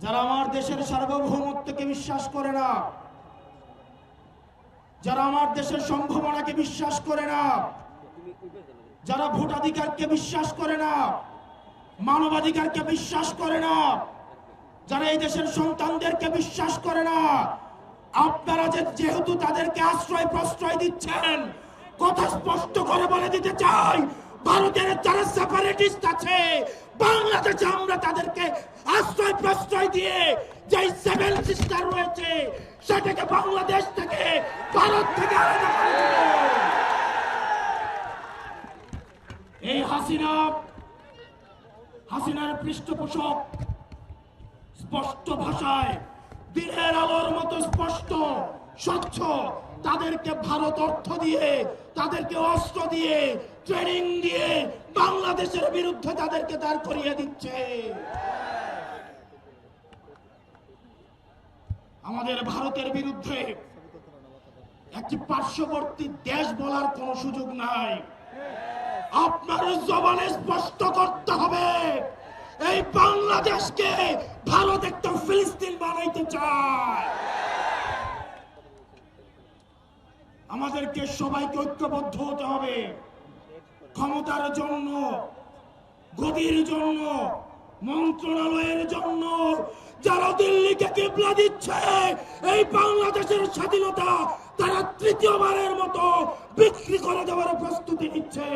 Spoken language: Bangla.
যারা আমার দেশের সার্বভৌমত্বকে বিশ্বাস করে না, যারা আমার দেশের সম্ভাবনাকে বিশ্বাস করে না, যারা ভোটাধিকারকে বিশ্বাস করে না, মানবাধিকারকে বিশ্বাস করে না, যারা এই দেশের সন্তানদেরকে বিশ্বাস করে না, আপনারা যেহেতু তাদেরকে আশ্রয় প্রশ্রয় দিচ্ছেন, কথা স্পষ্ট করে বলে দিতে চাই, ভারতের যারা সেপারেটিস্ট আছে, বাংলাদেশে আমরা তাদেরকে আশ্রয় প্রশ্রয় দিয়ে যে সেভেন সিস্টার রয়েছে সেটাকে বাংলাদেশ থেকে, ভারত থেকে আলাদা করে দেব। এই হাসিনার পৃষ্ঠপোষক স্পষ্ট ভাষায়, দিনের আলোর মতো স্পষ্ট স্বচ্ছ, তাদেরকে ভারত অর্থ দিয়ে, তাদেরকে অস্ত্র দিয়ে, ট্রেনিং দিয়ে বাংলাদেশের বিরুদ্ধে তাদেরকে দাঁড় করিয়ে দিচ্ছে। আমাদের ভারতের বিরুদ্ধে একটি পার্শ্ববর্তী দেশ বলার কোন সুযোগ নাই। আপনার জবানে স্পষ্ট করতে হবে, এই বাংলাদেশকে ভারত একটা ফিলিস্তিন বানাইতে চায়। আমাদেরকে সবাইকে ঐক্যবদ্ধ হতে হবে। ক্ষমতার জন্য, গদির জন্য, মন্ত্রণালয়ের জন্য যারা দিল্লিকে কিবলা দিচ্ছে, এই বাংলাদেশের স্বাধীনতা তারা তৃতীয়বারের মতো বিক্রি করে দেওয়ার প্রস্তুতি নিচ্ছে।